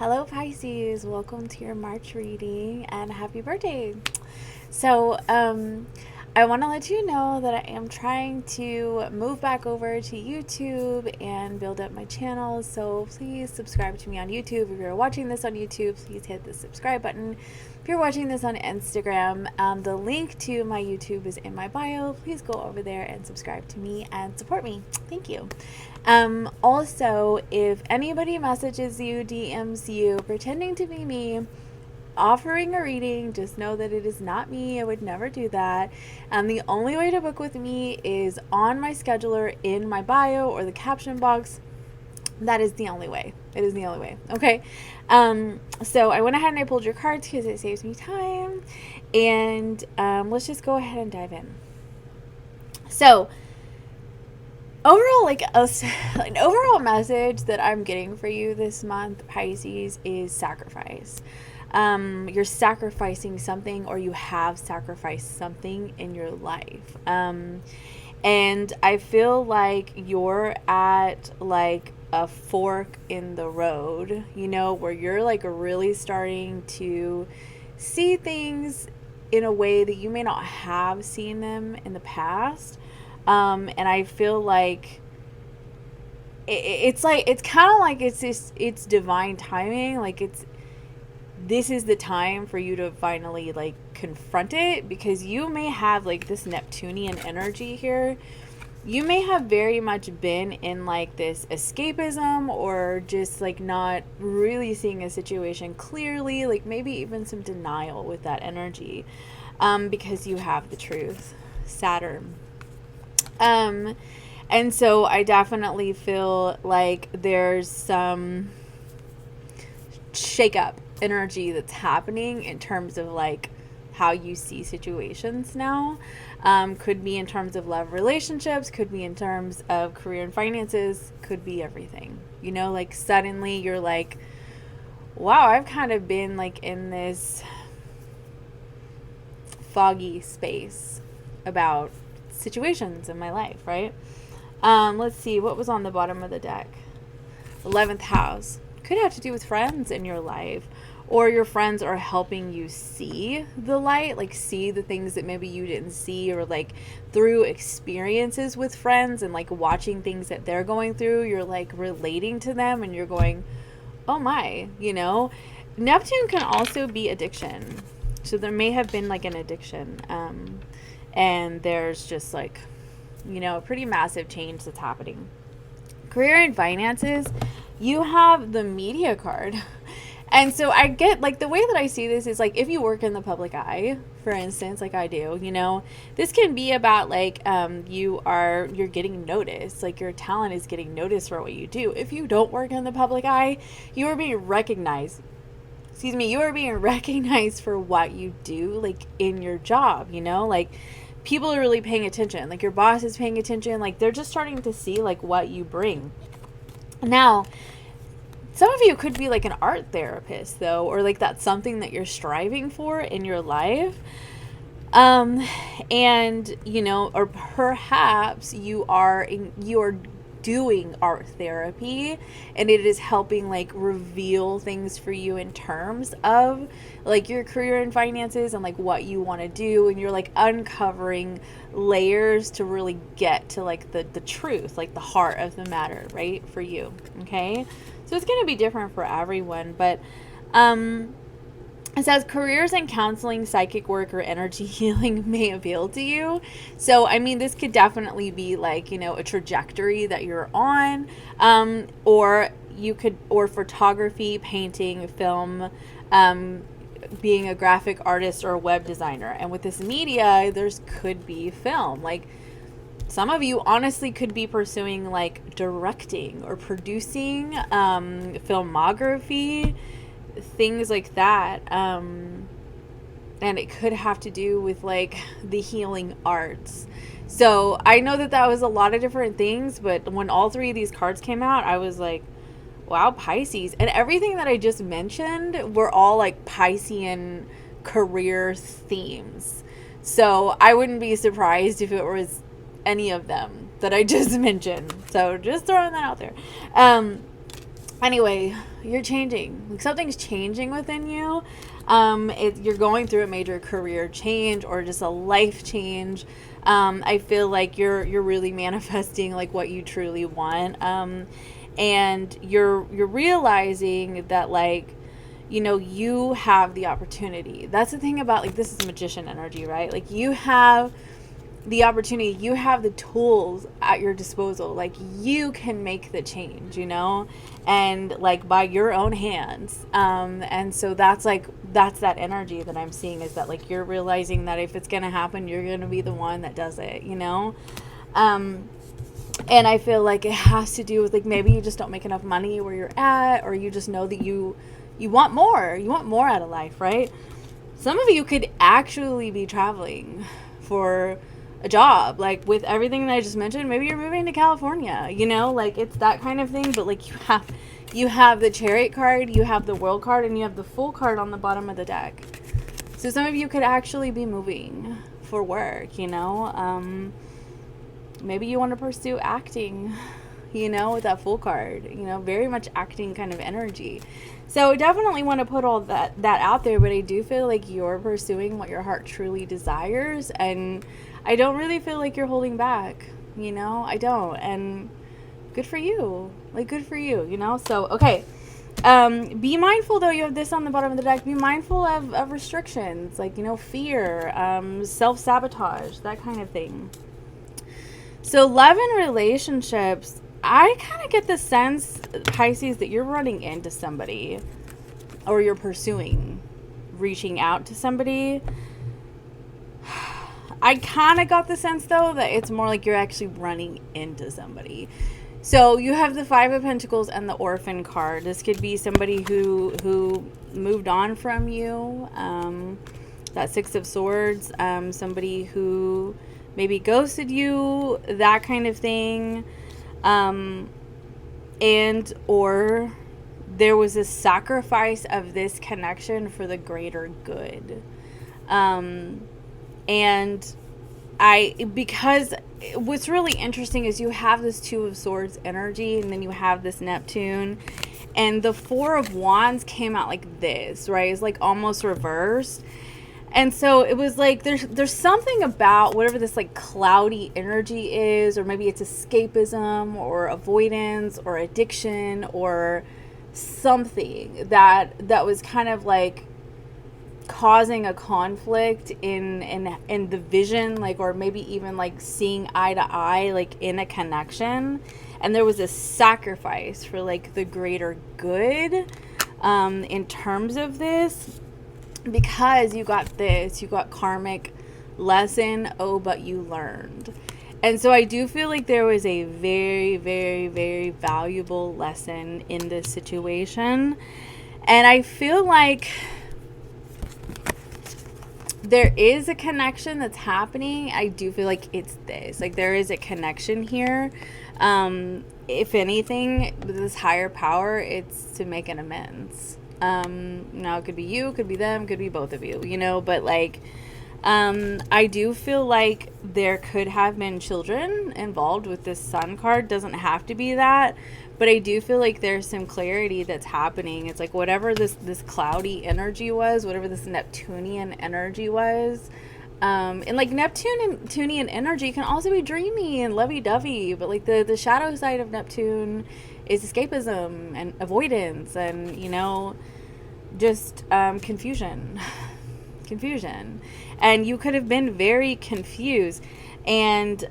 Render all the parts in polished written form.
Hello Pisces, welcome to your March reading and happy birthday. So, I want to let you know that I am trying to move back over to YouTube and build up my channel. So please subscribe to me on YouTube. If you're watching this on YouTube, please hit the subscribe button. If you're watching this on Instagram, the link to my YouTube is in my bio. Please go over there and subscribe to me and support me. Thank you. Also, if anybody messages you, DMs you, pretending to be me, offering a reading, just know that it is not me. I would never do that. The only way to book with me is on my scheduler in my bio or the caption box. That is the only way. It is the only way. Okay. So I went ahead and I pulled your cards because it saves me time. And let's just go ahead and dive in. So overall, an overall message that I'm getting for you this month, Pisces, is sacrifice. You're sacrificing something, or you have sacrificed something in your life. And I feel like you're at like a fork in the road, where you're like really starting to see things in a way that you may not have seen them in the past. And I feel like it's kind of like it's divine timing. Like this is the time for you to finally like confront it, because you may have like this Neptunian energy here. You may have very much been in like this escapism, or just like not really seeing a situation clearly, like maybe even some denial with that energy, because you have the truth, Saturn. And so I definitely feel like there's some shake up energy that's happening in terms of like how you see situations now. Could be in terms of love relationships, could be in terms of career and finances, could be everything. Like suddenly you're like, wow, I've kind of been like in this foggy space about situations in my life, right? Let's see, what was on the bottom of the deck? 11th house. Could have to do with friends in your life, or your friends are helping you see the light, like see the things that maybe you didn't see, or like through experiences with friends and like watching things that they're going through, you're like relating to them and you're going, oh my, Neptune can also be addiction. So there may have been like an addiction. And there's just like, a pretty massive change that's happening. Career and finances, you have the media card. And so I get like the way that I see this is like if you work in the public eye, for instance, like I do, this can be about like you're getting noticed, like your talent is getting noticed for what you do. If you don't work in the public eye, you are being recognized. You are being recognized for what you do, like in your job, like people are really paying attention, like your boss is paying attention, like they're just starting to see like what you bring. Now, some of you could be like an art therapist though, or like that's something that you're striving for in your life. And or perhaps you are doing art therapy and it is helping like reveal things for you in terms of like your career and finances and like what you want to do, and you're like uncovering layers to really get to like the truth, like the heart of the matter, right, for you. Okay, so it's going to be different for everyone, but it says careers in counseling, psychic work, or energy healing may appeal to you. So, I mean, this could definitely be like, a trajectory that you're on, or photography, painting, film, being a graphic artist or a web designer. And with this media, could be film. Like some of you honestly could be pursuing like directing or producing, filmography, things like that. And it could have to do with like the healing arts. So I know that was a lot of different things, but when all three of these cards came out, I was like, wow, Pisces. And everything that I just mentioned were all like Piscean career themes. So I wouldn't be surprised if it was any of them that I just mentioned. So just throwing that out there. Anyway, you're changing. Like, something's changing within you. You're going through a major career change or just a life change. I feel like you're really manifesting like what you truly want. And you're realizing that, like, you have the opportunity. That's the thing about, like, this is magician energy, right? Like, you have the opportunity, you have the tools at your disposal. Like, you can make the change, and like by your own hands. And so that's that energy that I'm seeing, is that, like, you're realizing that if it's going to happen, you're going to be the one that does it. And I feel like it has to do with, like, maybe you just don't make enough money where you're at, or you just know that you want more. You want more out of life, right? Some of you could actually be traveling for a job, like, with everything that I just mentioned. Maybe you're moving to California, like, it's that kind of thing. But, like, you have the Chariot card, you have the World card, and you have the Fool card on the bottom of the deck. So some of you could actually be moving for work. Maybe you want to pursue acting, with that Fool card, very much acting kind of energy. So definitely want to put all that out there. But I do feel like you're pursuing what your heart truly desires, and I don't really feel like you're holding back, I don't. And good for you. Like, good for you, So, okay. Be mindful, though. You have this on the bottom of the deck. Be mindful of restrictions, like, fear, self-sabotage, that kind of thing. So, love and relationships, I kind of get the sense, Pisces, that you're running into somebody, or you're pursuing reaching out to somebody. I kind of got the sense, though, that it's more like you're actually running into somebody. So you have the Five of Pentacles and the Orphan card. This could be somebody who moved on from you. That Six of Swords. Somebody who maybe ghosted you. That kind of thing. And or there was a sacrifice of this connection for the greater good. And because what's really interesting is you have this Two of Swords energy, and then you have this Neptune, and the Four of Wands came out like this, right? It's like almost reversed. And so it was like there's something about whatever this, like, cloudy energy is, or maybe it's escapism or avoidance or addiction or something that was kind of like causing a conflict in the vision, like, or maybe even like seeing eye to eye, like, in a connection. And there was a sacrifice for, like, the greater good in terms of this, because you got karmic lesson. Oh, but you learned. And so I do feel like there was a very, very, very valuable lesson in this situation. And I feel like there is a connection that's happening. I do feel like it's this. Like, there is a connection here. If anything, with this higher power, it's to make an amends. Now it could be you, could be them, could be both of you, but, like, I do feel like there could have been children involved with this Sun card. Doesn't have to be that, but I do feel like there's some clarity that's happening. It's like whatever this cloudy energy was, whatever this Neptunian energy was, and, like, Neptunian energy can also be dreamy and lovey-dovey, but, like, the shadow side of Neptune is escapism and avoidance and, just confusion. And you could have been very confused, and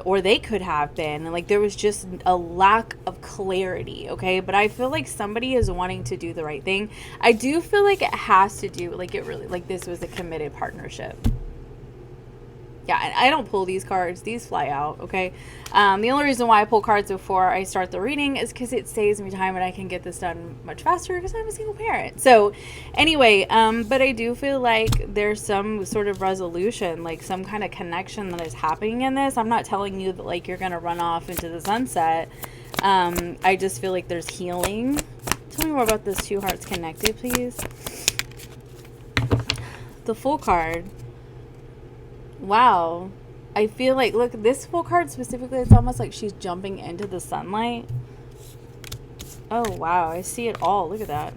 or they could have been, and, like, there was just a lack of clarity. Okay, but I feel like somebody is wanting to do the right thing. I do feel like it has to do, like, it really, like, this was a committed partnership. Yeah, and I don't pull these cards. These fly out, okay? The only reason why I pull cards before I start the reading is because it saves me time and I can get this done much faster because I'm a single parent. So, anyway, but I do feel like there's some sort of resolution, like some kind of connection that is happening in this. I'm not telling you that, like, you're going to run off into the sunset. I just feel like there's healing. Tell me more about this Two Hearts Connected, please. The Fool card. Wow. I feel like, look, this Fool card specifically, it's almost like she's jumping into the sunlight. Oh, wow. I see it all. Look at that.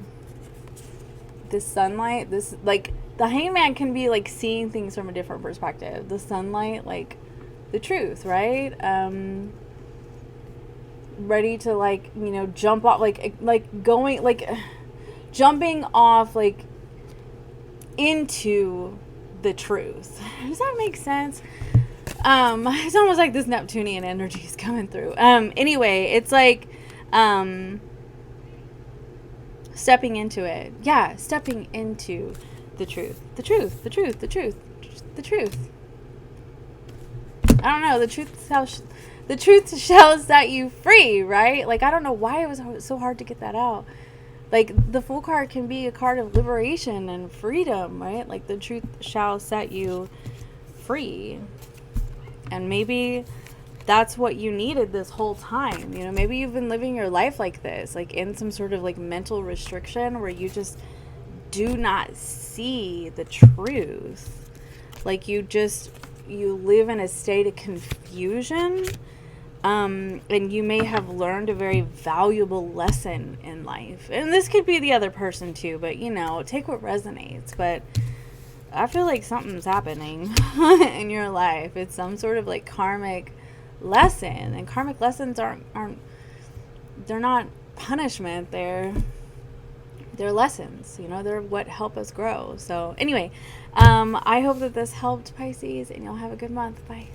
This sunlight, this, like, the hangman can be, like, seeing things from a different perspective. The sunlight, like, the truth, right? Ready to, like, you know, jump off, like, going, like, jumping off, like, into the truth. Does that make sense? It's almost like this Neptunian energy is coming through. Anyway, it's like, stepping into it. Yeah, stepping into the truth. The truth, the truth, the truth, the truth. I don't know, the truth shall set you free, right? Like, I don't know why it was so hard to get that out. Like, the Fool card can be a card of liberation and freedom, right? Like, the truth shall set you free. And maybe that's what you needed this whole time. You know, maybe you've been living your life like this, like in some sort of like mental restriction where you just do not see the truth. Like, you live in a state of confusion. And you may have learned a very valuable lesson in life. And this could be the other person too, but, you know, take what resonates. But I feel like something's happening in your life. It's some sort of like karmic lesson. And karmic lessons aren't they're not punishment. They're lessons, you know, they're what help us grow. So anyway, I hope that this helped, Pisces, and you'll have a good month. Bye.